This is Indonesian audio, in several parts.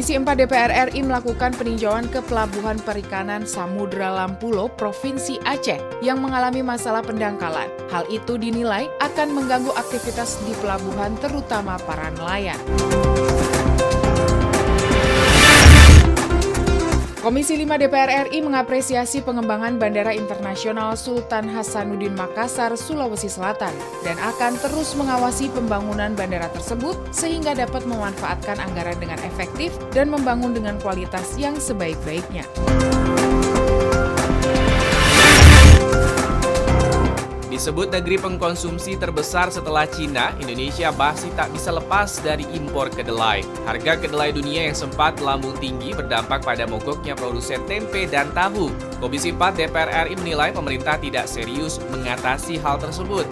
Komisi 4 DPR RI melakukan peninjauan ke Pelabuhan Perikanan Samudra Lampulo, Provinsi Aceh, yang mengalami masalah pendangkalan. Hal itu dinilai akan mengganggu aktivitas di pelabuhan, terutama para nelayan. Komisi 5 DPR RI mengapresiasi pengembangan Bandara Internasional Sultan Hasanuddin Makassar, Sulawesi Selatan, dan akan terus mengawasi pembangunan bandara tersebut sehingga dapat memanfaatkan anggaran dengan efektif dan membangun dengan kualitas yang sebaik-baiknya. Disebut negeri pengkonsumsi terbesar setelah Cina, Indonesia masih tak bisa lepas dari impor kedelai. Harga kedelai dunia yang sempat melambung tinggi berdampak pada mogoknya produsen tempe dan tahu. Komisi 4 DPR RI menilai pemerintah tidak serius mengatasi hal tersebut.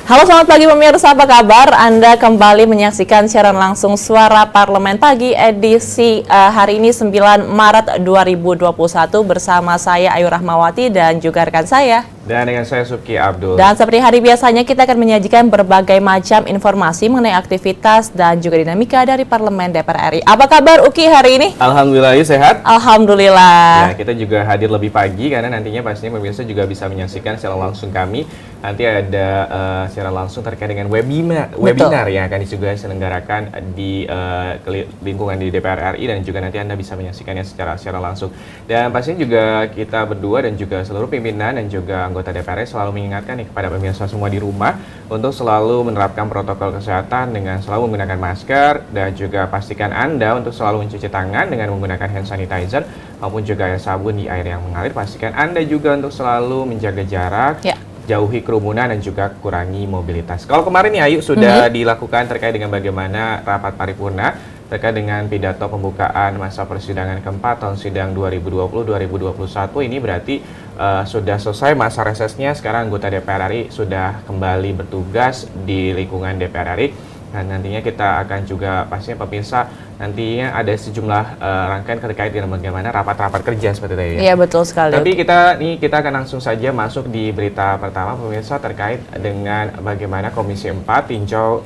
Halo, selamat pagi pemirsa, apa kabar? Anda kembali menyaksikan siaran langsung Suara Parlemen Pagi edisi hari ini 9 Maret 2021 bersama saya Ayu Rahmawati dan juga rekan saya. Dan dengan saya Subki Abdul. Dan seperti hari biasanya kita akan menyajikan berbagai macam informasi mengenai aktivitas dan juga dinamika dari Parlemen DPR RI. Apa kabar Uki hari ini? Alhamdulillah, sehat? Alhamdulillah. Ya, kita juga hadir lebih pagi karena nantinya pastinya pemirsa juga bisa menyaksikan secara langsung kami. Nanti ada secara langsung terkait dengan webinar yang akan juga diselenggarakan di lingkungan di DPR RI, dan juga nanti Anda bisa menyaksikannya secara langsung. Dan pastinya juga kita berdua dan juga seluruh pimpinan dan juga anggota DPR RI selalu mengingatkan nih kepada pemirsa semua di rumah untuk selalu menerapkan protokol kesehatan dengan selalu menggunakan masker, dan juga pastikan Anda untuk selalu mencuci tangan dengan menggunakan hand sanitizer maupun juga air sabun di air yang mengalir. Pastikan Anda juga untuk selalu menjaga jarak. Ya. Jauhi kerumunan dan juga kurangi mobilitas. Kalau kemarin nih Ayu sudah dilakukan terkait dengan bagaimana rapat paripurna terkait dengan pidato pembukaan masa persidangan keempat tahun sidang 2020-2021, ini berarti sudah selesai masa resesnya. Sekarang anggota DPR RI sudah kembali bertugas di lingkungan DPR RI. Dan nantinya kita akan juga pastinya pemirsa nantinya ada sejumlah rangkaian terkait dengan bagaimana rapat-rapat kerja seperti itu ya. Iya, betul sekali. Tapi kita akan langsung saja masuk di berita pertama pemirsa terkait dengan bagaimana Komisi 4 tinjau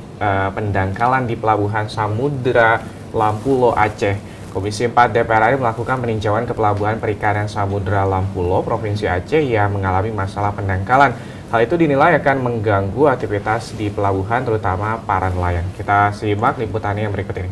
pendangkalan di Pelabuhan Samudra Lampulo Aceh. Komisi 4 DPR RI melakukan peninjauan ke Pelabuhan Perikanan Samudra Lampulo, Provinsi Aceh yang mengalami masalah pendangkalan. Hal itu dinilai akan mengganggu aktivitas di pelabuhan, terutama para nelayan. Kita simak liputannya yang berikut ini.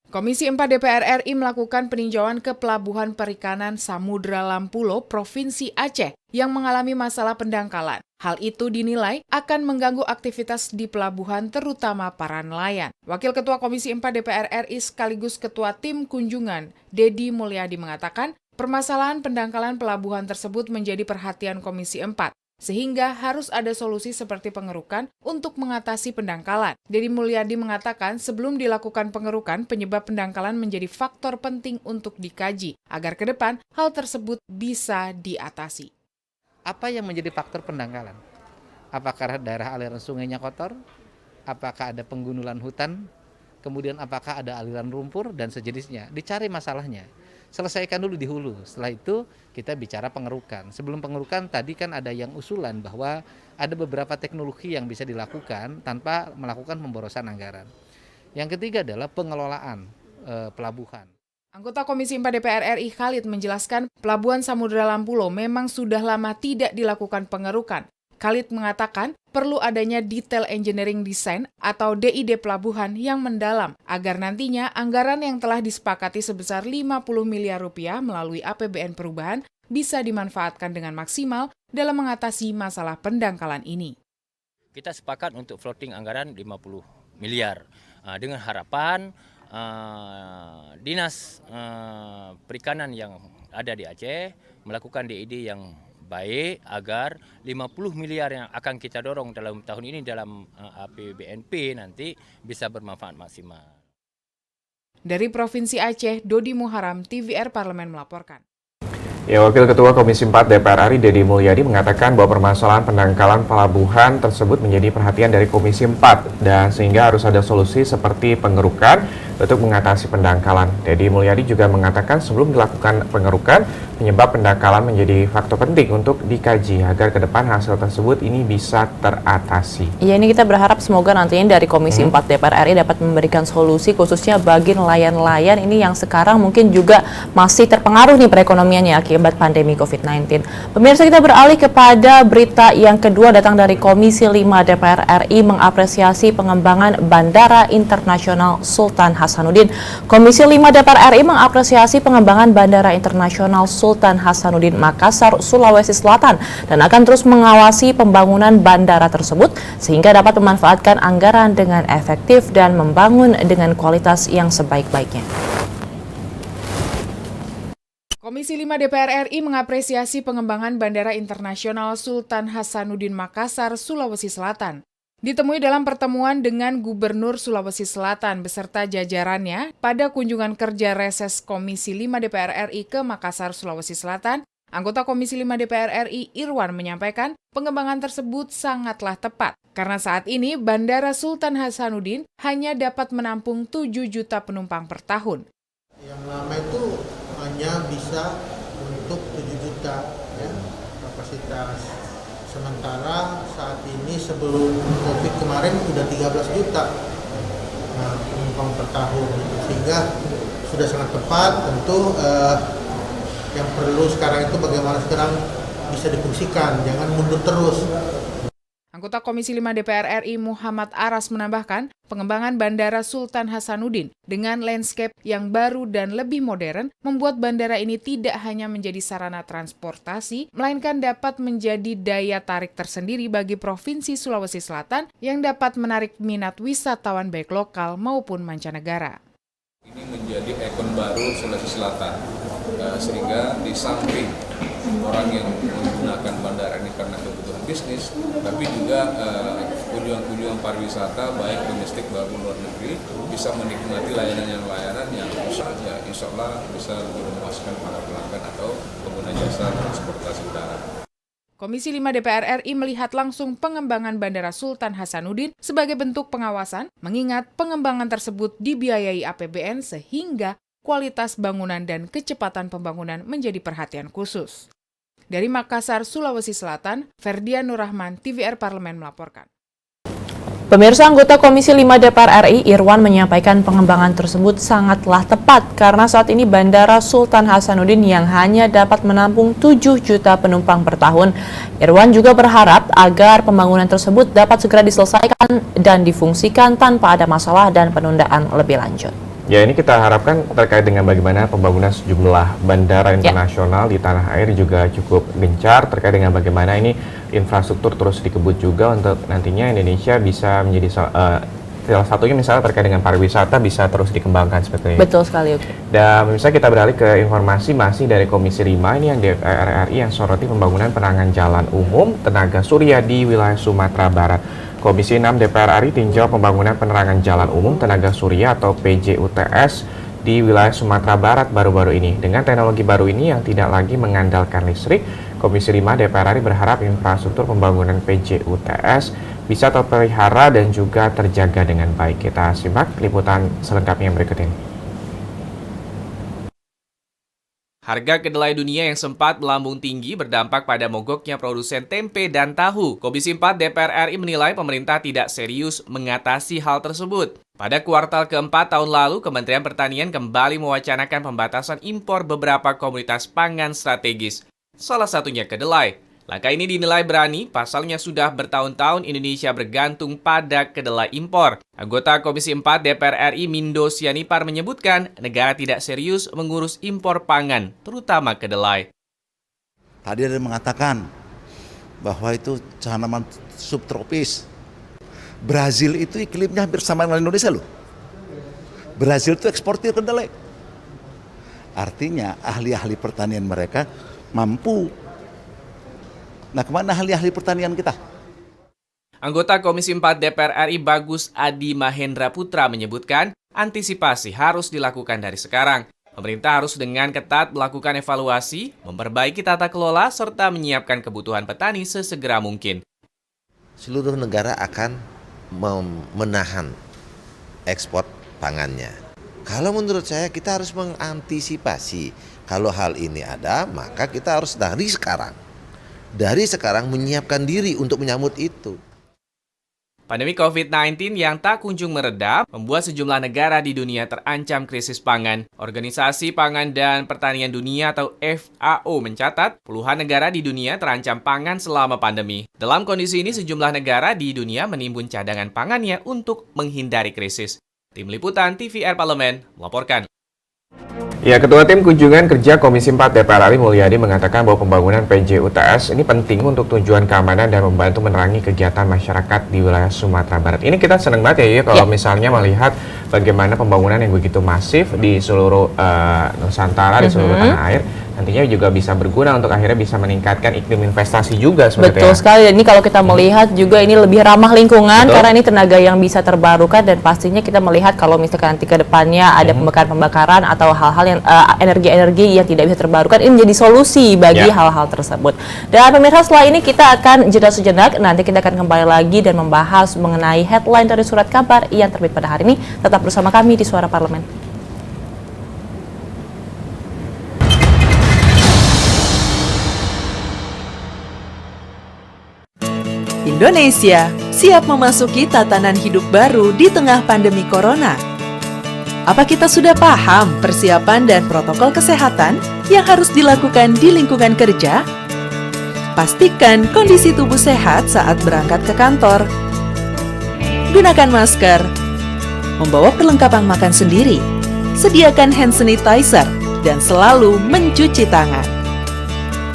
Komisi 4 DPR RI melakukan peninjauan ke Pelabuhan Perikanan Samudra Lampulo, Provinsi Aceh, yang mengalami masalah pendangkalan. Hal itu dinilai akan mengganggu aktivitas di pelabuhan, terutama para nelayan. Wakil Ketua Komisi 4 DPR RI sekaligus Ketua Tim Kunjungan, Dedi Mulyadi mengatakan, permasalahan pendangkalan pelabuhan tersebut menjadi perhatian Komisi 4, sehingga harus ada solusi seperti pengerukan untuk mengatasi pendangkalan. Dedi Mulyadi mengatakan sebelum dilakukan pengerukan, penyebab pendangkalan menjadi faktor penting untuk dikaji, agar ke depan hal tersebut bisa diatasi. Apa yang menjadi faktor pendangkalan? Apakah daerah aliran sungainya kotor? Apakah ada penggundulan hutan? Kemudian apakah ada aliran lumpur dan sejenisnya? Dicari masalahnya. Selesaikan dulu di hulu. Setelah itu kita bicara pengerukan. Sebelum pengerukan tadi kan ada yang usulan bahwa ada beberapa teknologi yang bisa dilakukan tanpa melakukan pemborosan anggaran. Yang ketiga adalah pengelolaan pelabuhan. Anggota Komisi 4 DPR RI Khalid menjelaskan Pelabuhan Samudra Lampulo memang sudah lama tidak dilakukan pengerukan. Khalid mengatakan perlu adanya detail engineering design atau DID pelabuhan yang mendalam agar nantinya anggaran yang telah disepakati sebesar 50 miliar rupiah melalui APBN perubahan bisa dimanfaatkan dengan maksimal dalam mengatasi masalah pendangkalan ini. Kita sepakat untuk floating anggaran 50 miliar dengan harapan Dinas Perikanan yang ada di Aceh melakukan DID yang baik agar 50 miliar yang akan kita dorong dalam tahun ini dalam APBNP nanti bisa bermanfaat maksimal. Dari Provinsi Aceh, Dodi Muharam, TVR Parlemen melaporkan. Ya, Wakil Ketua Komisi 4 DPR RI Deddy Mulyadi mengatakan bahwa permasalahan pendangkalan pelabuhan tersebut menjadi perhatian dari Komisi 4 dan sehingga harus ada solusi seperti pengerukan untuk mengatasi pendangkalan. Deddy Mulyadi juga mengatakan sebelum dilakukan pengerukan, penyebab pendangkalan menjadi faktor penting untuk dikaji agar ke depan hasil tersebut ini bisa teratasi. Ya, ini kita berharap semoga nantinya dari Komisi 4 DPR RI dapat memberikan solusi khususnya bagi nelayan-nelayan ini yang sekarang mungkin juga masih terpengaruh nih perekonomiannya akibat pandemi COVID-19. Pemirsa, kita beralih kepada berita yang kedua datang dari Komisi 5 DPR RI mengapresiasi pengembangan Bandara Internasional Sultan Hasanuddin. Komisi 5 DPR RI mengapresiasi pengembangan Bandara Internasional Sultan Hasanuddin Makassar, Sulawesi Selatan dan akan terus mengawasi pembangunan bandara tersebut sehingga dapat memanfaatkan anggaran dengan efektif dan membangun dengan kualitas yang sebaik-baiknya. Komisi 5 DPR RI mengapresiasi pengembangan Bandara Internasional Sultan Hasanuddin Makassar, Sulawesi Selatan. Ditemui dalam pertemuan dengan Gubernur Sulawesi Selatan beserta jajarannya pada kunjungan kerja reses Komisi 5 DPR RI ke Makassar, Sulawesi Selatan, anggota Komisi 5 DPR RI Irwan menyampaikan pengembangan tersebut sangatlah tepat karena saat ini Bandara Sultan Hasanuddin hanya dapat menampung 7 juta penumpang per tahun. Yang lama itu hanya bisa untuk 7 juta ya, kapasitas. Sementara saat ini sebelum COVID kemarin sudah 13 juta penumpang per tahun. Sehingga sudah sangat tepat. Tentu yang perlu sekarang itu bagaimana sekarang bisa difungsikan, jangan mundur terus. Anggota Komisi 5 DPR RI Muhammad Aras menambahkan, pengembangan Bandara Sultan Hasanuddin dengan landscape yang baru dan lebih modern membuat bandara ini tidak hanya menjadi sarana transportasi, melainkan dapat menjadi daya tarik tersendiri bagi Provinsi Sulawesi Selatan yang dapat menarik minat wisatawan baik lokal maupun mancanegara. Ini menjadi ikon baru Sulawesi Selatan, sehingga di samping orang yang menggunakan bandara ini karena kebutuhan bisnis, tapi juga kunjungan pariwisata baik domestik maupun luar negeri bisa menikmati layanan yang insya Allah bisa lebih memuaskan para pelanggan atau pengguna jasa transportasi udara. Komisi 5 DPR RI melihat langsung pengembangan Bandara Sultan Hasanuddin sebagai bentuk pengawasan, mengingat pengembangan tersebut dibiayai APBN sehingga kualitas bangunan dan kecepatan pembangunan menjadi perhatian khusus. Dari Makassar, Sulawesi Selatan, Ferdian Nurrahman, TVR Parlemen melaporkan. Pemirsa, anggota Komisi 5 DPR RI Irwan menyampaikan pengembangan tersebut sangatlah tepat karena saat ini Bandara Sultan Hasanuddin yang hanya dapat menampung 7 juta penumpang per tahun. Irwan juga berharap agar pembangunan tersebut dapat segera diselesaikan dan difungsikan tanpa ada masalah dan penundaan lebih lanjut. Ya, ini kita harapkan terkait dengan bagaimana pembangunan sejumlah bandara internasional di tanah air juga cukup gencar, terkait dengan bagaimana ini infrastruktur terus dikebut juga untuk nantinya Indonesia bisa menjadi salah satunya misalnya terkait dengan pariwisata bisa terus dikembangkan seperti ini. Betul sekali, oke. Dan misalnya kita beralih ke informasi masih dari Komisi 5 ini yang DPR RI yang soroti pembangunan penerangan jalan umum tenaga surya di wilayah Sumatera Barat. Komisi 6 DPR RI tinjau pembangunan penerangan jalan umum tenaga surya atau PJUTS di wilayah Sumatera Barat baru-baru ini. Dengan teknologi baru ini yang tidak lagi mengandalkan listrik, Komisi 5 DPR RI berharap infrastruktur pembangunan PJUTS bisa terpelihara dan juga terjaga dengan baik. Kita simak liputan selengkapnya berikut ini. Harga kedelai dunia yang sempat melambung tinggi berdampak pada mogoknya produsen tempe dan tahu. Komisi 4 DPR RI menilai pemerintah tidak serius mengatasi hal tersebut. Pada kuartal keempat tahun lalu, Kementerian Pertanian kembali mewacanakan pembatasan impor beberapa komoditas pangan strategis. Salah satunya kedelai. Langkah ini dinilai berani, pasalnya sudah bertahun-tahun Indonesia bergantung pada kedelai impor. Anggota Komisi 4 DPR RI Mindo Sianipar menyebutkan negara tidak serius mengurus impor pangan, terutama kedelai. Tadi ada yang mengatakan bahwa itu tanaman subtropis. Brazil itu iklimnya hampir sama dengan Indonesia loh. Brazil itu eksportir kedelai. Artinya ahli-ahli pertanian mereka mampu. Nah, kemana ahli-ahli pertanian kita? Anggota Komisi 4 DPR RI Bagus Adi Mahendra Putra menyebutkan, antisipasi harus dilakukan dari sekarang. Pemerintah harus dengan ketat melakukan evaluasi, memperbaiki tata kelola, serta menyiapkan kebutuhan petani sesegera mungkin. Seluruh negara akan menahan ekspor pangannya. Kalau menurut saya kita harus mengantisipasi. Kalau hal ini ada, maka kita harus dari sekarang menyiapkan diri untuk menyambut itu. Pandemi COVID-19 yang tak kunjung mereda membuat sejumlah negara di dunia terancam krisis pangan. Organisasi Pangan dan Pertanian Dunia atau FAO mencatat puluhan negara di dunia terancam pangan selama pandemi. Dalam kondisi ini sejumlah negara di dunia menimbun cadangan pangannya untuk menghindari krisis. Tim Liputan TVR Parlemen melaporkan. Ya, Ketua Tim Kunjungan Kerja Komisi 4 DPR Ari Mulyadi mengatakan bahwa pembangunan PJUTS ini penting untuk tujuan keamanan dan membantu menerangi kegiatan masyarakat di wilayah Sumatera Barat. Ini kita senang banget ya kalau misalnya melihat bagaimana pembangunan yang begitu masif di seluruh Nusantara, di seluruh tanah air. Nantinya juga bisa berguna untuk akhirnya bisa meningkatkan iklim investasi juga sebenarnya. Betul sekali. Dan ini kalau kita melihat juga ini lebih ramah lingkungan. Betul. Karena ini tenaga yang bisa terbarukan dan pastinya kita melihat kalau misalkan nanti ke depannya ada pembakaran-pembakaran atau hal-hal yang energi-energi yang tidak bisa terbarukan, ini menjadi solusi bagi hal-hal tersebut. Dan pemirsa, setelah ini kita akan jeda sejenak. Nanti kita akan kembali lagi dan membahas mengenai headline dari surat kabar yang terbit pada hari ini. Tetap bersama kami di Suara Parlemen. Indonesia siap memasuki tatanan hidup baru di tengah pandemi corona. Apa kita sudah paham persiapan dan protokol kesehatan yang harus dilakukan di lingkungan kerja? Pastikan kondisi tubuh sehat saat berangkat ke kantor. Gunakan masker. Membawa perlengkapan makan sendiri. Sediakan hand sanitizer dan selalu mencuci tangan.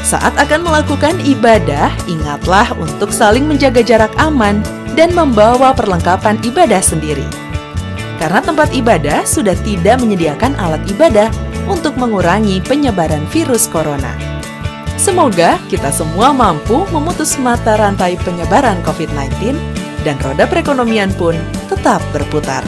Saat akan melakukan ibadah, ingatlah untuk saling menjaga jarak aman dan membawa perlengkapan ibadah sendiri. Karena tempat ibadah sudah tidak menyediakan alat ibadah untuk mengurangi penyebaran virus corona. Semoga kita semua mampu memutus mata rantai penyebaran COVID-19 dan roda perekonomian pun tetap berputar.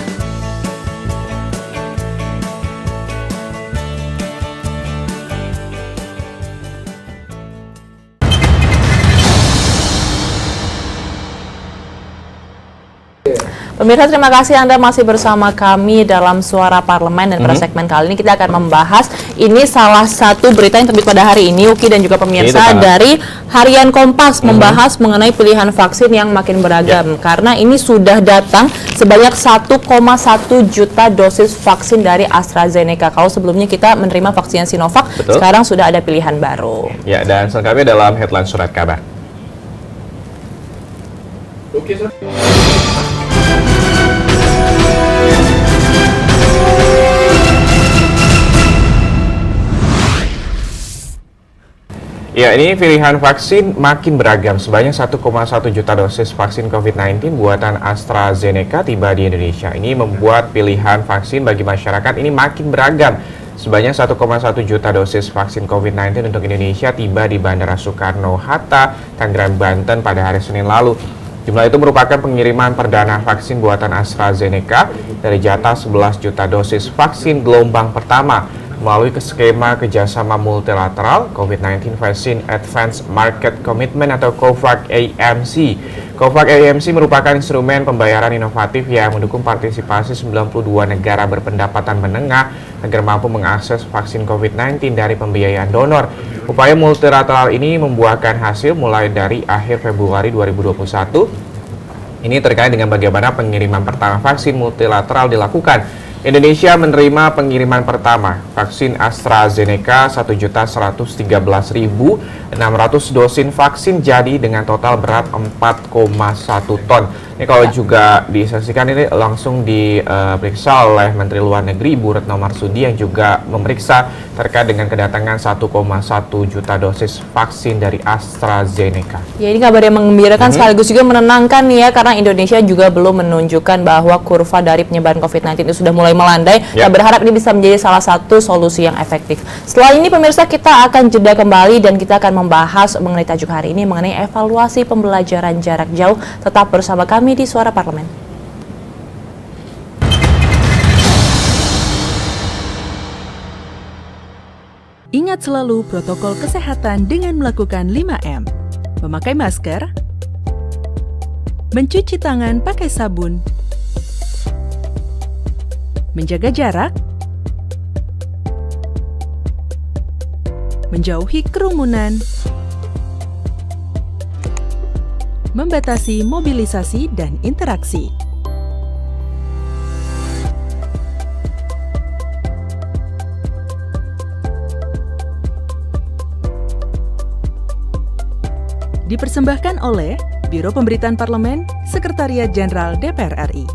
Pemirsa, terima kasih Anda masih bersama kami dalam Suara Parlemen, dan pada segmen kali ini kita akan membahas ini salah satu berita yang terbit pada hari ini, Uki dan juga pemirsa, dari Harian Kompas membahas mengenai pilihan vaksin yang makin beragam karena ini sudah datang sebanyak 1,1 juta dosis vaksin dari AstraZeneca. Kalau sebelumnya kita menerima vaksin Sinovac, sekarang sudah ada pilihan baru. Ya, dan selengkapnya dalam headline surat kabar. Oke, ya, ini pilihan vaksin makin beragam. Sebanyak 1,1 juta dosis vaksin COVID-19 buatan AstraZeneca tiba di Indonesia. Ini membuat pilihan vaksin bagi masyarakat ini makin beragam. Sebanyak 1,1 juta dosis vaksin COVID-19 untuk Indonesia tiba di Bandara Soekarno-Hatta, Tangerang, Banten pada hari Senin lalu. Jumlah itu merupakan pengiriman perdana vaksin buatan AstraZeneca dari jatah 11 juta dosis vaksin gelombang pertama melalui skema kerjasama multilateral COVID-19 Vaccine Advance Market Commitment atau COVAX-AMC. COVAX-AMC merupakan instrumen pembayaran inovatif yang mendukung partisipasi 92 negara berpendapatan menengah agar mampu mengakses vaksin COVID-19 dari pembiayaan donor. Upaya multilateral ini membuahkan hasil mulai dari akhir Februari 2021. Ini terkait dengan bagaimana pengiriman pertama vaksin multilateral dilakukan. Indonesia menerima pengiriman pertama vaksin AstraZeneca 1.113.600 dosis vaksin jadi dengan total berat 4,1 ton. Ini kalau juga disaksikan ini langsung diperiksa oleh Menteri Luar Negeri Ibu Retno Marsudi yang juga memeriksa terkait dengan kedatangan 1,1 juta dosis vaksin dari AstraZeneca. Ya, ini kabar yang mengembirakan sekaligus juga menenangkan ya, karena Indonesia juga belum menunjukkan bahwa kurva dari penyebaran COVID-19 itu sudah mulai melandai. Kita berharap ini bisa menjadi salah satu solusi yang efektif. Setelah ini pemirsa, kita akan jeda kembali dan kita akan membahas mengenai tajuk hari ini mengenai evaluasi pembelajaran jarak jauh. Tetap bersama kami di Suara Parlemen. Ingat selalu protokol kesehatan dengan melakukan 5M. Memakai masker, mencuci tangan pakai sabun, menjaga jarak, menjauhi kerumunan, membatasi mobilisasi dan interaksi. Dipersembahkan oleh Biro Pemberitaan Parlemen, Sekretariat Jenderal DPR RI.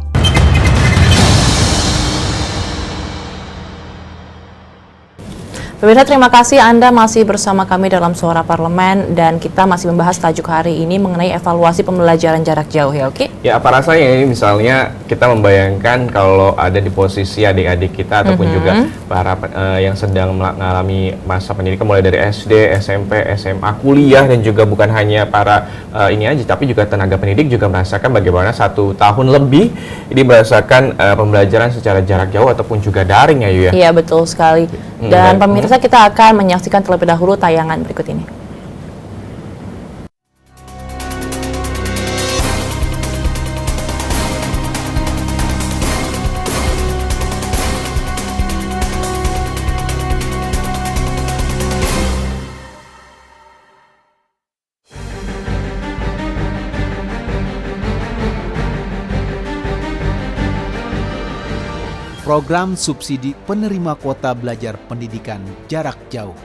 Pemirsa, terima kasih Anda masih bersama kami dalam Suara Parlemen dan kita masih membahas tajuk hari ini mengenai evaluasi pembelajaran jarak jauh ya, oke? Ya, apa rasanya ini misalnya kita membayangkan kalau ada di posisi adik-adik kita ataupun juga para yang sedang mengalami masa pendidikan mulai dari SD, SMP, SMA, kuliah dan juga bukan hanya para ini aja tapi juga tenaga pendidik juga merasakan bagaimana 1 tahun lebih ini merasakan pembelajaran secara jarak jauh ataupun juga daring ya, Yu ya? Iya, betul sekali. Dan pemirsa, kita akan menyaksikan terlebih dahulu tayangan berikut ini. Program subsidi penerima kuota belajar pendidikan jarak jauh.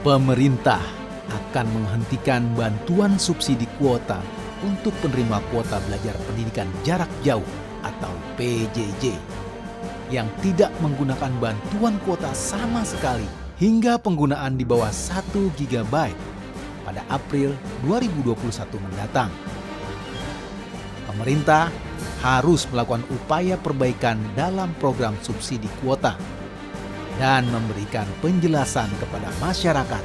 Pemerintah akan menghentikan bantuan subsidi kuota untuk penerima kuota belajar pendidikan jarak jauh atau PJJ yang tidak menggunakan bantuan kuota sama sekali hingga penggunaan di bawah 1 GB pada April 2021 mendatang. Pemerintah harus melakukan upaya perbaikan dalam program subsidi kuota dan memberikan penjelasan kepada masyarakat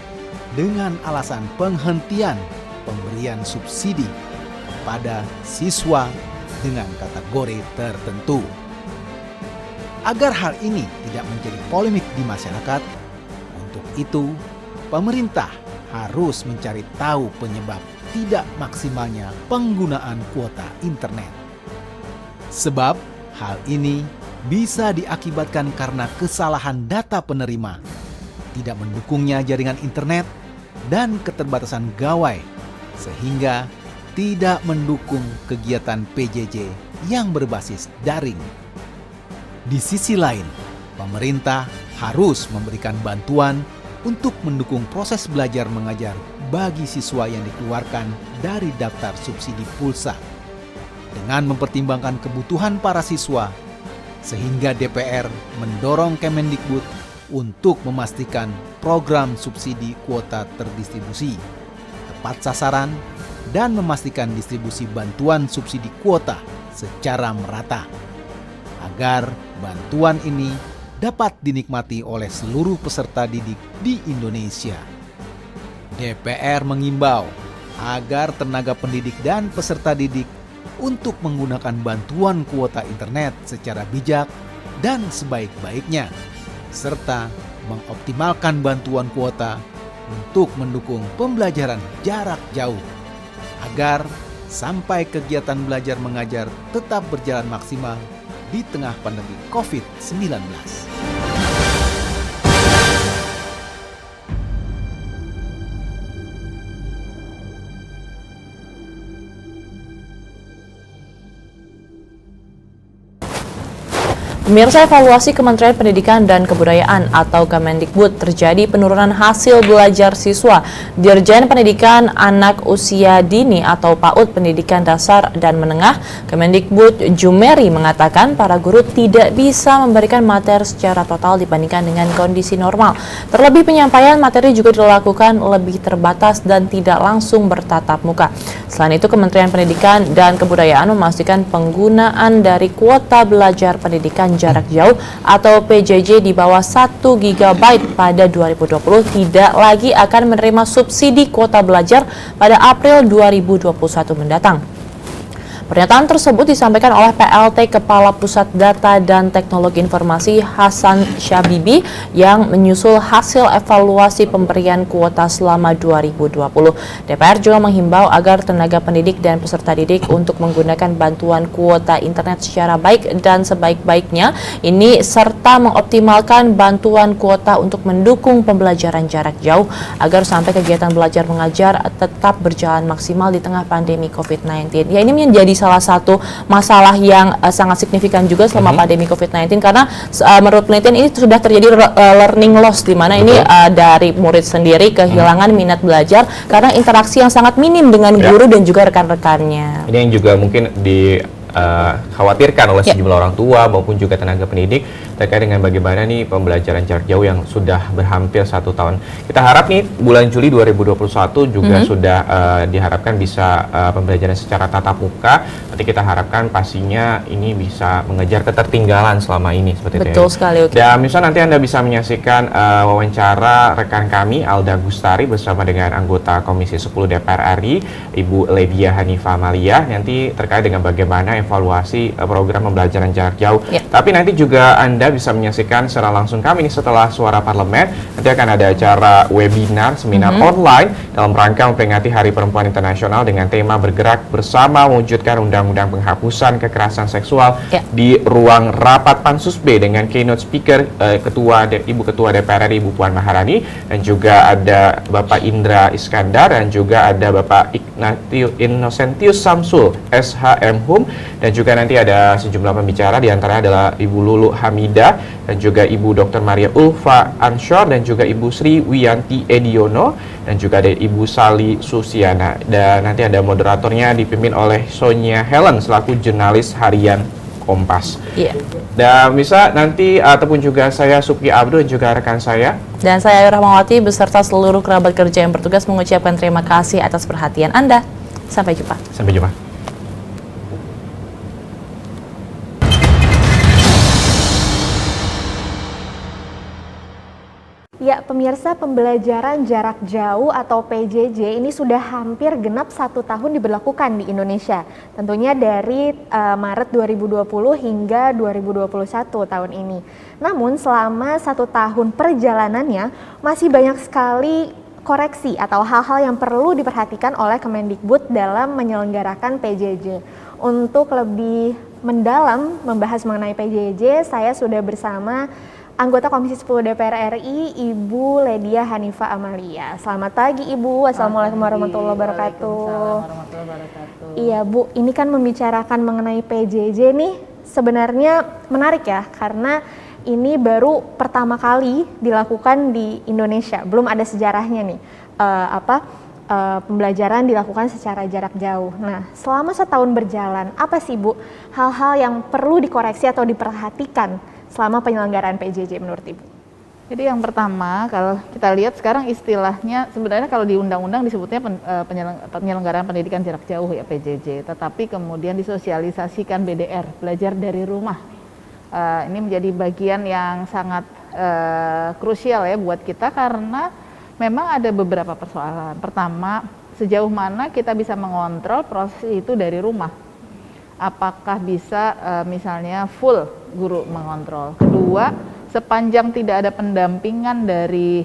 dengan alasan penghentian pemberian subsidi kepada siswa dengan kategori tertentu. Agar hal ini tidak menjadi polemik di masyarakat, untuk itu pemerintah harus mencari tahu penyebab tidak maksimalnya penggunaan kuota internet. Sebab hal ini bisa diakibatkan karena kesalahan data penerima, tidak mendukungnya jaringan internet, dan keterbatasan gawai, sehingga tidak mendukung kegiatan PJJ yang berbasis daring. Di sisi lain, pemerintah harus memberikan bantuan untuk mendukung proses belajar mengajar bagi siswa yang dikeluarkan dari daftar subsidi pulsa dengan mempertimbangkan kebutuhan para siswa, sehingga DPR mendorong Kemendikbud untuk memastikan program subsidi kuota terdistribusi tepat sasaran dan memastikan distribusi bantuan subsidi kuota secara merata agar bantuan ini dapat dinikmati oleh seluruh peserta didik di Indonesia. DPR mengimbau agar tenaga pendidik dan peserta didik untuk menggunakan bantuan kuota internet secara bijak dan sebaik-baiknya, serta mengoptimalkan bantuan kuota untuk mendukung pembelajaran jarak jauh, agar sampai kegiatan belajar mengajar tetap berjalan maksimal di tengah pandemi COVID-19. Pemirsa, evaluasi Kementerian Pendidikan dan Kebudayaan atau Kemendikbud terjadi penurunan hasil belajar siswa. Dirjen Pendidikan Anak Usia Dini atau PAUD Pendidikan Dasar dan Menengah Kemendikbud Jumeri mengatakan para guru tidak bisa memberikan materi secara total dibandingkan dengan kondisi normal. Terlebih penyampaian materi juga dilakukan lebih terbatas dan tidak langsung bertatap muka. Selain itu, Kementerian Pendidikan dan Kebudayaan memastikan penggunaan dari kuota belajar pendidikan jarak jauh atau PJJ di bawah 1 GB pada 2020 tidak lagi akan menerima subsidi kuota belajar pada April 2021 mendatang. Pernyataan tersebut disampaikan oleh PLT Kepala Pusat Data dan Teknologi Informasi Hasan Syabibi yang menyusul hasil evaluasi pemberian kuota selama 2020. DPR juga menghimbau agar tenaga pendidik dan peserta didik untuk menggunakan bantuan kuota internet secara baik dan sebaik-baiknya ini serta mengoptimalkan bantuan kuota untuk mendukung pembelajaran jarak jauh agar sampai kegiatan belajar mengajar tetap berjalan maksimal di tengah pandemi COVID-19. Ya, ini menjadi salah satu masalah yang sangat signifikan juga selama pandemi COVID-19 karena menurut penelitian ini sudah terjadi learning loss di mana ini dari murid sendiri kehilangan minat belajar karena interaksi yang sangat minim dengan guru dan juga rekan-rekannya. Ini yang juga mungkin dikhawatirkan oleh sejumlah orang tua maupun juga tenaga pendidik terkait dengan bagaimana nih pembelajaran jarak jauh yang sudah berhampir 1 tahun. Kita harap nih bulan Juli 2021 juga sudah diharapkan bisa pembelajaran secara tatap muka. Nanti kita harapkan pastinya ini bisa mengejar ketertinggalan selama ini seperti itu. Betul sekali. Dan misalnya nanti Anda bisa menyaksikan wawancara rekan kami Alda Gustari bersama dengan anggota Komisi 10 DPR RI Ibu Ledia Hanifah Amalia nanti terkait dengan bagaimana evaluasi program pembelajaran jarak jauh. Tapi nanti juga Anda bisa menyaksikan secara langsung kami nih setelah Suara Parlemen. Nanti akan ada acara webinar, seminar online dalam rangka memperingati Hari Perempuan Internasional dengan tema bergerak bersama mewujudkan Undang-Undang Penghapusan Kekerasan Seksual di ruang rapat Pansus B dengan keynote speaker Ibu Ketua DPR RI Ibu Puan Maharani dan juga ada Bapak Indra Iskandar dan juga ada Bapak Innocentius Samsul SHM Hum dan juga nanti ada sejumlah pembicara diantaranya adalah Ibu Lulu Hamida dan juga Ibu Dr. Maria Ulfa Anshor dan juga Ibu Sri Wiyanti Ediono dan juga ada Ibu Sali Susiana dan nanti ada moderatornya dipimpin oleh Sonia Helen selaku jurnalis harian Kompas. Dan bisa nanti ataupun juga saya Supki Abdul dan juga rekan saya dan saya Ayu Rahmawati beserta seluruh kerabat kerja yang bertugas mengucapkan terima kasih atas perhatian Anda. Sampai jumpa. Sampai jumpa. Ya, pemirsa, pembelajaran jarak jauh atau PJJ ini sudah hampir genap 1 tahun diberlakukan di Indonesia. Tentunya dari Maret 2020 hingga 2021 tahun ini. Namun selama 1 tahun perjalanannya masih banyak sekali koreksi atau hal-hal yang perlu diperhatikan oleh Kemendikbud dalam menyelenggarakan PJJ. Untuk lebih mendalam membahas mengenai PJJ, saya sudah bersama anggota Komisi 10 DPR RI, Ibu Ledia Hanifah Amalia. Selamat pagi Ibu, Assalamualaikum warahmatullahi wabarakatuh. Iya Bu, ini kan membicarakan mengenai PJJ nih sebenarnya menarik ya, karena ini baru pertama kali dilakukan di Indonesia, belum ada sejarahnya nih. Pembelajaran dilakukan secara jarak jauh. Nah, selama 1 tahun berjalan, apa sih Bu hal-hal yang perlu dikoreksi atau diperhatikan selama penyelenggaraan PJJ menurut Ibu? Jadi yang pertama, kalau kita lihat sekarang istilahnya sebenarnya kalau di undang-undang disebutnya penyelenggaraan pendidikan jarak jauh ya PJJ, tetapi kemudian disosialisasikan BDR, belajar dari rumah. Ini menjadi bagian yang sangat krusial ya buat kita karena memang ada beberapa persoalan. Pertama, sejauh mana kita bisa mengontrol proses itu dari rumah. Apakah bisa misalnya full guru mengontrol. Kedua, sepanjang tidak ada pendampingan dari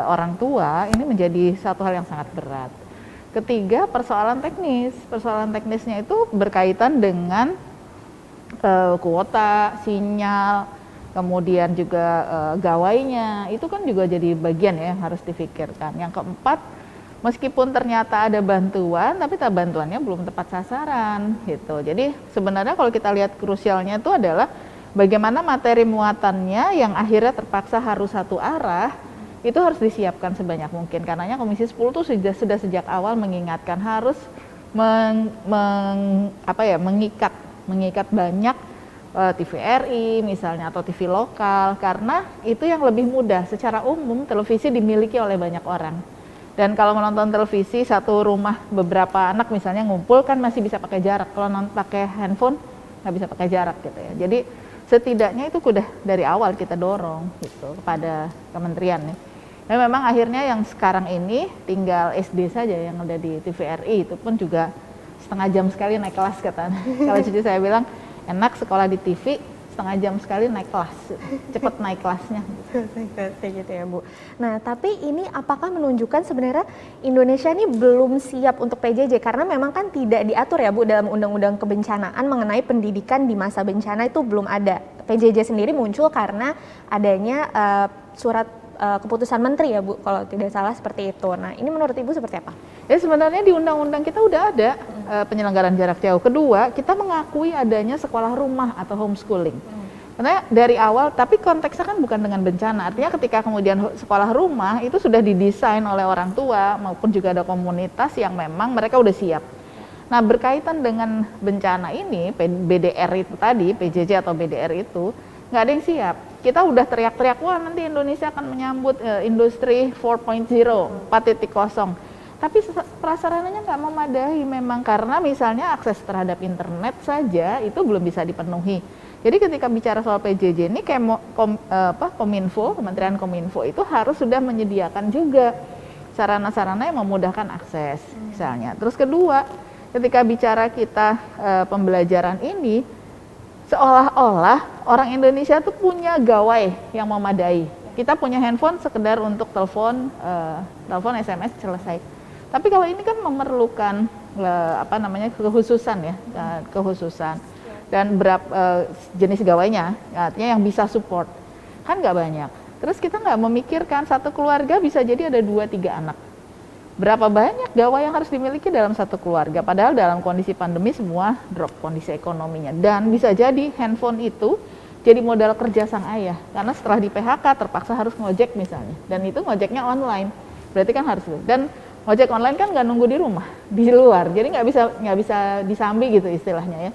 orang tua, ini menjadi satu hal yang sangat berat. Ketiga, persoalan teknis. Persoalan teknisnya itu berkaitan dengan kuota, sinyal, kemudian juga gawainya. Itu kan juga jadi bagian ya yang harus difikirkan. Yang keempat, meskipun ternyata ada bantuan, tapi bantuannya belum tepat sasaran gitu. Jadi sebenarnya kalau kita lihat krusialnya itu adalah bagaimana materi muatannya yang akhirnya terpaksa harus satu arah, itu harus disiapkan sebanyak mungkin. Karenanya Komisi 10 itu sudah sejak awal mengingatkan harus mengikat banyak TVRI misalnya atau TV lokal, karena itu yang lebih mudah. Secara umum televisi dimiliki oleh banyak orang. Dan kalau menonton televisi satu rumah beberapa anak misalnya ngumpul kan masih bisa pakai jarak. Kalau pakai handphone nggak bisa pakai jarak gitu ya. Jadi setidaknya itu udah dari awal kita dorong gitu kepada kementerian nih. Dan memang akhirnya yang sekarang ini tinggal SD saja yang ada di TVRI, itu pun juga setengah jam sekali naik kelas kata. Kalau cucu saya bilang enak sekolah di TV, setengah jam sekali naik kelas, cepet naik kelasnya. Kayak gitu ya Bu. Nah tapi ini apakah menunjukkan sebenarnya Indonesia ini belum siap untuk PJJ karena memang kan tidak diatur ya Bu dalam Undang-Undang Kebencanaan mengenai pendidikan di masa bencana itu belum ada. PJJ sendiri muncul karena adanya surat keputusan menteri ya Bu kalau tidak salah seperti itu. Nah ini menurut Ibu seperti apa? Ya sebenarnya di undang-undang kita udah ada penyelenggaraan jarak jauh. Kedua, kita mengakui adanya sekolah rumah atau homeschooling. Karena dari awal, tapi konteksnya kan bukan dengan bencana. Artinya ketika kemudian sekolah rumah itu sudah didesain oleh orang tua maupun juga ada komunitas yang memang mereka udah siap. Nah berkaitan dengan bencana ini, BDR itu tadi, PJJ atau BDR itu, nggak ada yang siap. Kita udah teriak-teriak, wah nanti Indonesia akan menyambut industri 4.0, 4.0. Tapi prasarananya nggak memadai memang karena misalnya akses terhadap internet saja itu belum bisa dipenuhi. Jadi ketika bicara soal PJJ ini Kominfo, Kementerian Kominfo itu harus sudah menyediakan juga sarana-sarana yang memudahkan akses misalnya. Terus kedua, ketika bicara kita pembelajaran ini seolah-olah orang Indonesia tuh punya gawai yang memadai. Kita punya handphone sekedar untuk telepon SMS selesai. Tapi kalau ini kan memerlukan kekhususan ya, kekhususan dan jenis gawainya, artinya yang bisa support kan nggak banyak. Terus kita nggak memikirkan satu keluarga bisa jadi ada 2-3 anak. Berapa banyak gawai yang harus dimiliki dalam satu keluarga? Padahal dalam kondisi pandemi semua drop kondisi ekonominya dan bisa jadi handphone itu jadi modal kerja sang ayah karena setelah di PHK terpaksa harus ngojek misalnya dan itu ngojeknya online. Berarti kan harus dan ojek online kan nggak nunggu di rumah, di luar, jadi nggak bisa disambi gitu istilahnya ya.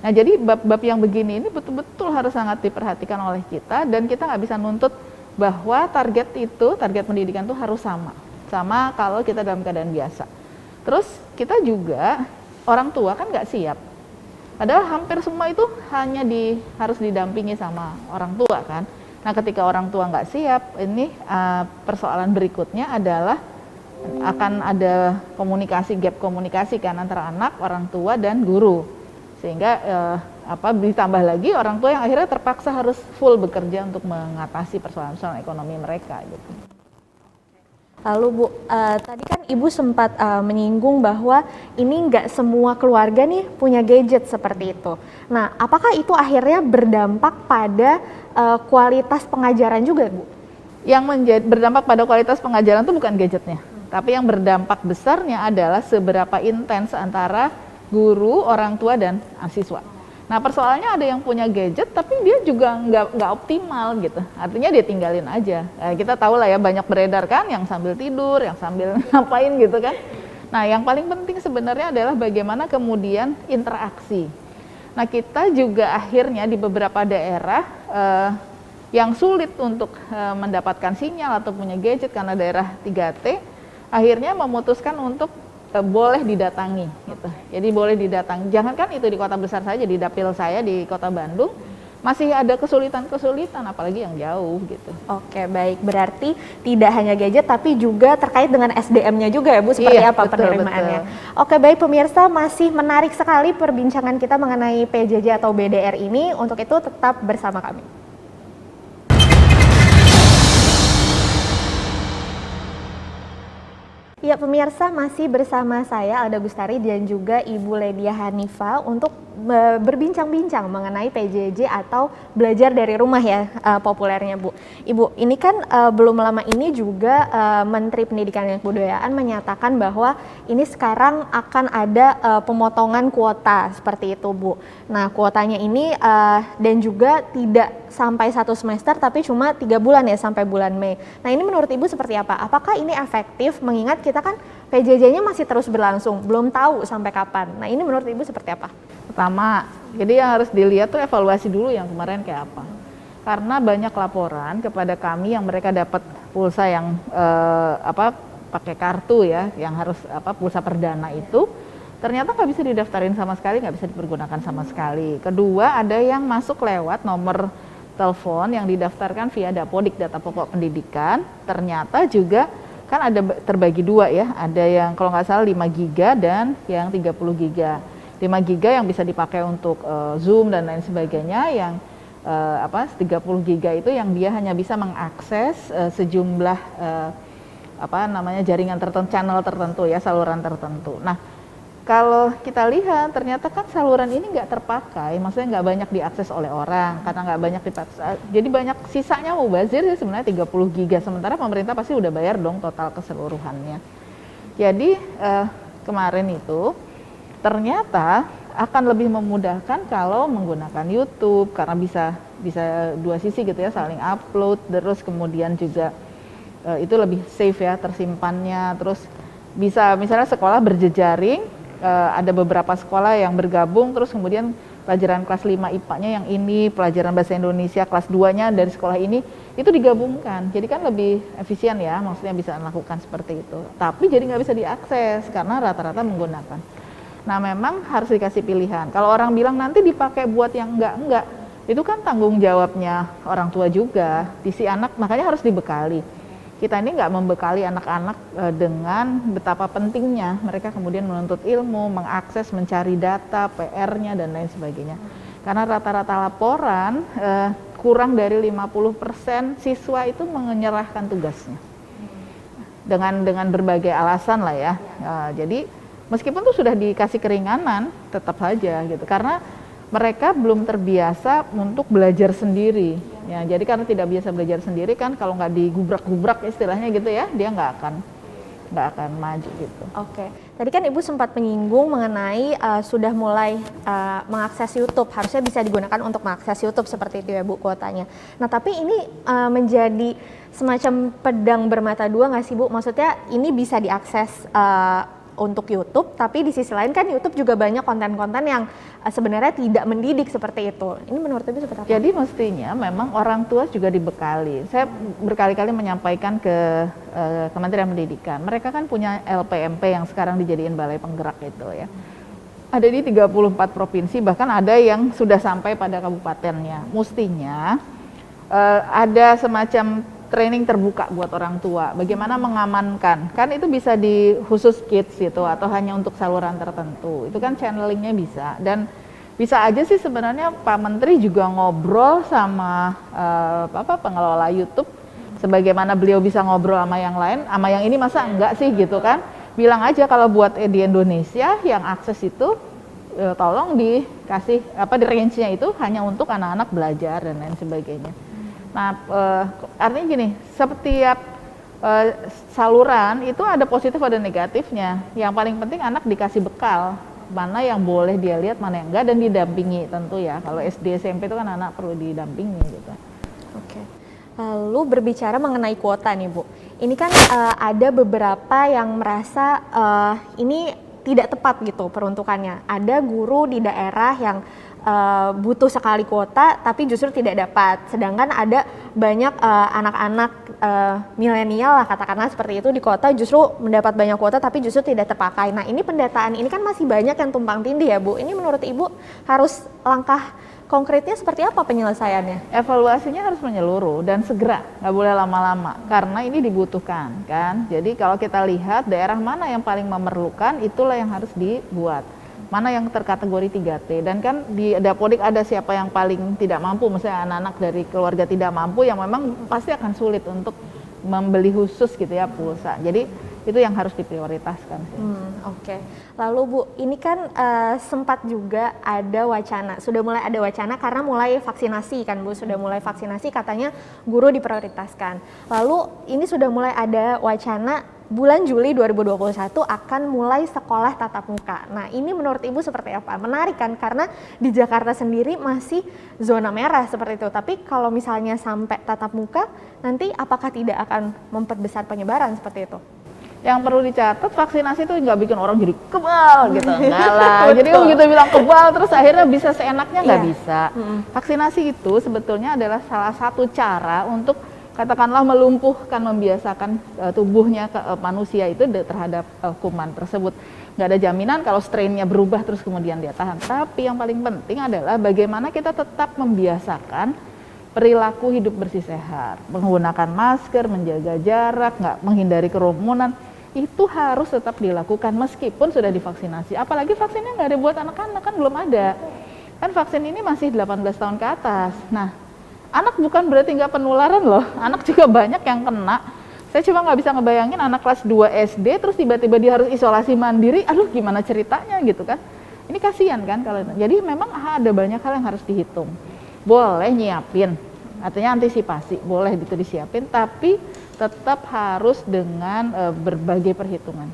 Nah jadi bab-bab yang begini ini betul-betul harus sangat diperhatikan oleh kita dan kita nggak bisa nuntut bahwa target pendidikan itu harus sama kalau kita dalam keadaan biasa. Terus kita juga orang tua kan nggak siap, padahal hampir semua itu hanya harus didampingi sama orang tua kan. Nah ketika orang tua nggak siap, ini persoalan berikutnya adalah akan ada gap komunikasi kan antara anak, orang tua dan guru. Sehingga ditambah lagi orang tua yang akhirnya terpaksa harus full bekerja untuk mengatasi persoalan ekonomi mereka gitu. Lalu Bu, tadi kan Ibu sempat menyinggung bahwa ini nggak semua keluarga nih punya gadget seperti itu. Nah, apakah itu akhirnya berdampak pada kualitas pengajaran juga Bu? Yang berdampak pada kualitas pengajaran itu bukan gadgetnya. Tapi yang berdampak besarnya adalah seberapa intens antara guru, orang tua, dan siswa. Nah persoalannya ada yang punya gadget tapi dia juga nggak optimal gitu. Artinya dia tinggalin aja. Kita tahu lah ya banyak beredar kan yang sambil tidur, yang sambil ngapain gitu kan. Nah yang paling penting sebenarnya adalah bagaimana kemudian interaksi. Nah kita juga akhirnya di beberapa daerah yang sulit untuk mendapatkan sinyal atau punya gadget karena daerah 3T, akhirnya memutuskan untuk boleh didatangi gitu. Jadi boleh didatangi. Jangankan itu di kota besar saja, di dapil saya di Kota Bandung masih ada kesulitan-kesulitan apalagi yang jauh gitu. Oke, baik. Berarti tidak hanya gadget tapi juga terkait dengan SDM-nya juga ya Bu, seperti apa penerimaannya. Oke, baik pemirsa, masih menarik sekali perbincangan kita mengenai PJJ atau BDR ini. Untuk itu tetap bersama kami. Ya pemirsa, masih bersama saya Alda Gustari dan juga Ibu Ledia Hanifa untuk berbincang-bincang mengenai PJJ atau belajar dari rumah ya populernya Bu. Ibu, ini kan belum lama ini juga Menteri Pendidikan dan Kebudayaan menyatakan bahwa ini sekarang akan ada pemotongan kuota seperti itu Bu. Nah kuotanya ini dan juga tidak sampai 1 semester tapi cuma 3 bulan ya sampai bulan Mei. Nah ini menurut Ibu seperti apa? Apakah ini efektif mengingat kita kan PJJ-nya masih terus berlangsung, belum tahu sampai kapan. Nah ini menurut Ibu seperti apa? Pertama, jadi yang harus dilihat tuh evaluasi dulu yang kemarin kayak apa. Karena banyak laporan kepada kami yang mereka dapat pulsa yang pakai kartu ya, yang harus pulsa perdana itu, ternyata nggak bisa didaftarin sama sekali, nggak bisa dipergunakan sama sekali. Kedua, ada yang masuk lewat nomor telepon yang didaftarkan via Dapodik, data pokok pendidikan, ternyata juga kan ada terbagi dua ya, ada yang kalau nggak salah 5 giga dan yang 30 giga. 5 giga yang bisa dipakai untuk Zoom dan lain sebagainya, yang 30 giga itu yang dia hanya bisa mengakses sejumlah jaringan tertentu, channel tertentu ya, saluran tertentu. Nah, kalau kita lihat ternyata kan saluran ini nggak terpakai, maksudnya nggak banyak diakses oleh orang karena nggak banyak dipakai. Jadi banyak sisanya mubazir sih sebenarnya 30 giga, sementara pemerintah pasti udah bayar dong total keseluruhannya. Jadi kemarin itu ternyata akan lebih memudahkan kalau menggunakan YouTube karena bisa dua sisi gitu ya, saling upload, terus kemudian juga itu lebih safe ya tersimpannya, terus bisa misalnya sekolah berjejaring. Ada beberapa sekolah yang bergabung, terus kemudian pelajaran kelas 5 IPA-nya yang ini, pelajaran bahasa Indonesia kelas 2-nya dari sekolah ini, itu digabungkan. Jadi kan lebih efisien ya, maksudnya bisa melakukan seperti itu. Tapi jadi nggak bisa diakses karena rata-rata menggunakan. Nah memang harus dikasih pilihan. Kalau orang bilang nanti dipakai buat yang enggak, itu kan tanggung jawabnya orang tua juga. Di si anak, makanya harus dibekali. Kita ini nggak membekali anak-anak dengan betapa pentingnya mereka kemudian menuntut ilmu, mengakses, mencari data, PR-nya, dan lain sebagainya. Karena rata-rata laporan kurang dari 50% siswa itu menyerahkan tugasnya. Dengan berbagai alasan lah ya. Jadi meskipun tuh sudah dikasih keringanan, tetap saja gitu. Karena mereka belum terbiasa untuk belajar sendiri. Ya, jadi karena tidak biasa belajar sendiri kan, kalau nggak digubrak-gubrak istilahnya gitu ya, dia nggak akan maju gitu. Oke, tadi kan Ibu sempat menyinggung mengenai sudah mulai mengakses YouTube, harusnya bisa digunakan untuk mengakses YouTube seperti itu ya Bu kuotanya. Nah tapi ini menjadi semacam pedang bermata dua nggak sih Bu? Maksudnya ini bisa diakses untuk YouTube, tapi di sisi lain kan YouTube juga banyak konten-konten yang sebenarnya tidak mendidik seperti itu. Ini menurut Ibu seperti apa? Jadi mestinya memang orang tua juga dibekali. Saya berkali-kali menyampaikan ke Kementerian Pendidikan, mereka kan punya LPMP yang sekarang dijadiin balai penggerak itu ya. Ada di 34 provinsi, bahkan ada yang sudah sampai pada kabupatennya. Mestinya ada semacam training terbuka buat orang tua, bagaimana mengamankan, kan itu bisa di khusus kids gitu atau hanya untuk saluran tertentu, itu kan channelingnya bisa. Dan bisa aja sih sebenarnya Pak Menteri juga ngobrol sama pengelola YouTube, sebagaimana beliau bisa ngobrol sama yang lain, sama yang ini masa enggak sih gitu kan, bilang aja kalau buat di Indonesia yang akses itu tolong dikasih di range-nya itu hanya untuk anak-anak belajar dan lain sebagainya. Nah, artinya gini, setiap saluran itu ada positif ada negatifnya. Yang paling penting anak dikasih bekal, mana yang boleh dia lihat, mana yang enggak, dan didampingi tentu ya. Kalau SD SMP itu kan anak perlu didampingi gitu. Oke. Lalu berbicara mengenai kuota nih Bu, ini kan ada beberapa yang merasa ini tidak tepat gitu peruntukannya. Ada guru di daerah yang butuh sekali kuota tapi justru tidak dapat, sedangkan ada banyak anak-anak milenial lah katakanlah seperti itu di kota justru mendapat banyak kuota tapi justru tidak terpakai. Nah ini pendataan ini kan masih banyak yang tumpang tindih ya Bu, ini menurut Ibu harus langkah konkretnya seperti apa penyelesaiannya? Evaluasinya harus menyeluruh dan segera, nggak boleh lama-lama karena ini dibutuhkan kan. Jadi kalau kita lihat daerah mana yang paling memerlukan, itulah yang harus dibuat. Mana yang terkategori 3T, dan kan di Dapodik ada siapa yang paling tidak mampu, misalnya anak-anak dari keluarga tidak mampu yang memang pasti akan sulit untuk membeli khusus gitu ya pulsa. Jadi itu yang harus diprioritaskan. Oke. Lalu Bu, ini kan sempat juga ada wacana, sudah mulai ada wacana karena mulai vaksinasi kan Bu, sudah mulai vaksinasi katanya guru diprioritaskan. Lalu ini sudah mulai ada wacana bulan Juli 2021 akan mulai sekolah tatap muka. Nah ini menurut Ibu seperti apa? Menarik kan, karena di Jakarta sendiri masih zona merah seperti itu. Tapi kalau misalnya sampai tatap muka, nanti apakah tidak akan memperbesar penyebaran seperti itu? Yang perlu dicatat, vaksinasi itu nggak bikin orang jadi kebal gitu, enggak lah. Jadi kalau gitu bilang kebal, terus akhirnya bisa seenaknya nggak bisa. Vaksinasi itu sebetulnya adalah salah satu cara untuk katakanlah melumpuhkan, membiasakan tubuhnya manusia itu terhadap kuman tersebut. Nggak ada jaminan kalau strainnya berubah terus kemudian dia tahan. Tapi yang paling penting adalah bagaimana kita tetap membiasakan perilaku hidup bersih sehat, menggunakan masker, menjaga jarak, nggak menghindari kerumunan, itu harus tetap dilakukan meskipun sudah divaksinasi. Apalagi vaksinnya nggak ada buat anak-anak, kan belum ada. Kan vaksin ini masih 18 tahun ke atas. Nah, anak bukan berarti nggak penularan loh, anak juga banyak yang kena. Saya cuma nggak bisa ngebayangin anak kelas 2 SD terus tiba-tiba dia harus isolasi mandiri, aduh gimana ceritanya gitu kan. Ini kasihan kan kalau, jadi memang ada banyak hal yang harus dihitung. Boleh nyiapin, artinya antisipasi, boleh itu disiapin, tapi tetap harus dengan berbagai perhitungan.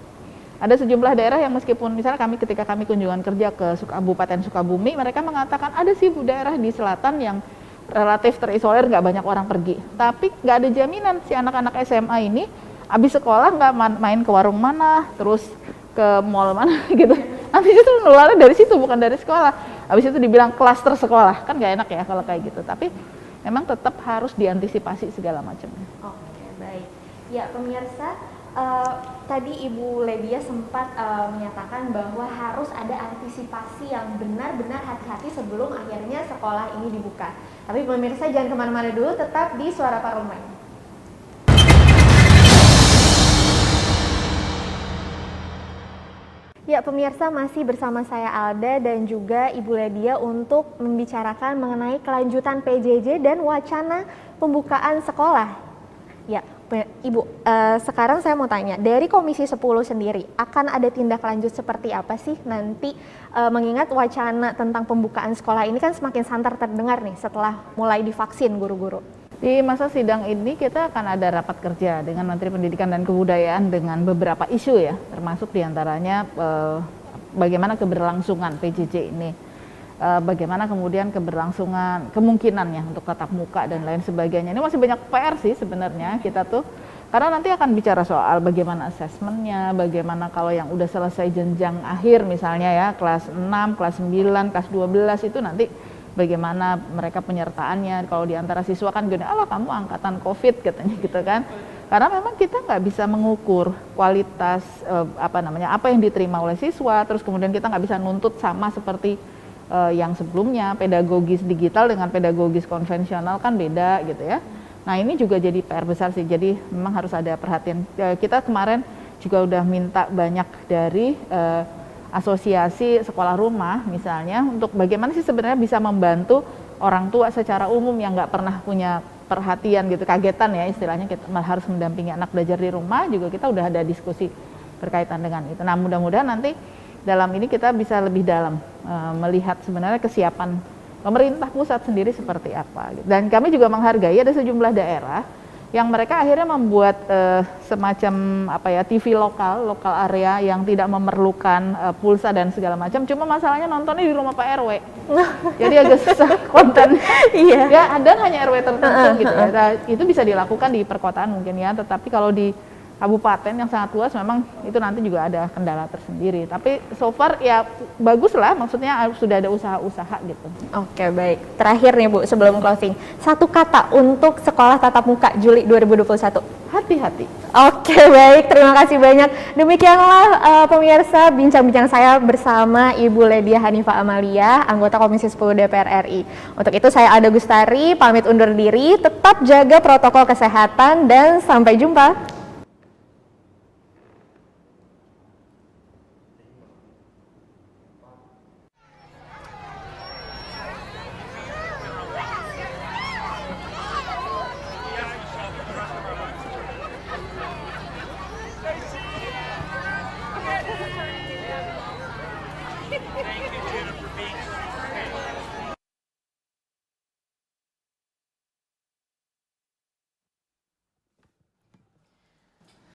Ada sejumlah daerah yang meskipun misalnya ketika kami kunjungan kerja ke Kabupaten Sukabumi, mereka mengatakan ada sih daerah di selatan yang relatif terisolir, nggak banyak orang pergi. Tapi nggak ada jaminan si anak-anak SMA ini habis sekolah nggak main ke warung mana, terus ke mall mana gitu. Habis itu menularnya dari situ, bukan dari sekolah. Habis itu dibilang klaster sekolah, kan nggak enak ya kalau kayak gitu. Tapi memang tetap harus diantisipasi segala macamnya. Oke, baik. Ya pemirsa, tadi Ibu Ledia sempat menyatakan bahwa harus ada antisipasi yang benar-benar hati-hati sebelum akhirnya sekolah ini dibuka. Tapi pemirsa jangan kemana-mana dulu, tetap di Suara Parlemen. Ya pemirsa, masih bersama saya Alda dan juga Ibu Ledia untuk membicarakan mengenai kelanjutan PJJ dan wacana pembukaan sekolah. Ya Ibu, sekarang saya mau tanya, dari Komisi 10 sendiri akan ada tindak lanjut seperti apa sih nanti, mengingat wacana tentang pembukaan sekolah ini kan semakin santer terdengar nih setelah mulai divaksin guru-guru. Di masa sidang ini kita akan ada rapat kerja dengan Menteri Pendidikan dan Kebudayaan dengan beberapa isu ya, termasuk diantaranya bagaimana keberlangsungan PJJ ini, bagaimana kemudian keberlangsungan kemungkinannya untuk tatap muka dan lain sebagainya. Ini masih banyak PR sih sebenarnya kita tuh, karena nanti akan bicara soal bagaimana asesmennya, bagaimana kalau yang udah selesai jenjang akhir misalnya ya, kelas 6, kelas 9, kelas 12 itu nanti bagaimana mereka penyertaannya. Kalau di antara siswa kan gini, alah kamu angkatan COVID katanya gitu kan. Karena memang kita nggak bisa mengukur kualitas apa yang diterima oleh siswa, terus kemudian kita nggak bisa nuntut sama seperti yang sebelumnya. Pedagogis digital dengan pedagogis konvensional kan beda gitu ya. Nah ini juga jadi PR besar sih, jadi memang harus ada perhatian. Kita kemarin juga udah minta banyak dari asosiasi sekolah rumah misalnya, untuk bagaimana sih sebenarnya bisa membantu orang tua secara umum yang nggak pernah punya perhatian gitu, kagetan ya istilahnya, kita harus mendampingi anak belajar di rumah, juga kita udah ada diskusi berkaitan dengan itu. Nah mudah-mudahan nanti dalam ini kita bisa lebih dalam melihat sebenarnya kesiapan pemerintah pusat sendiri seperti apa gitu. Dan kami juga menghargai ada sejumlah daerah yang mereka akhirnya membuat semacam TV lokal area yang tidak memerlukan pulsa dan segala macam, cuma masalahnya nontonnya di rumah Pak RW. Jadi agak susah konten. Iya. Ya ada hanya RW tertentu gitu ya. Nah, itu bisa dilakukan di perkotaan mungkin ya, tetapi kalau di kabupaten yang sangat luas memang itu nanti juga ada kendala tersendiri. Tapi so far ya bagus lah, maksudnya sudah ada usaha-usaha gitu. Oke baik, terakhir nih Bu sebelum closing, satu kata untuk sekolah tatap muka Juli 2021. Hati-hati. Oke baik, terima kasih banyak. Demikianlah pemirsa bincang-bincang saya bersama Ibu Ledia Hanifah Amalia, anggota Komisi 10 DPR RI. Untuk itu saya Alda Gustari, pamit undur diri, tetap jaga protokol kesehatan dan sampai jumpa. Thank you, Jennifer, for being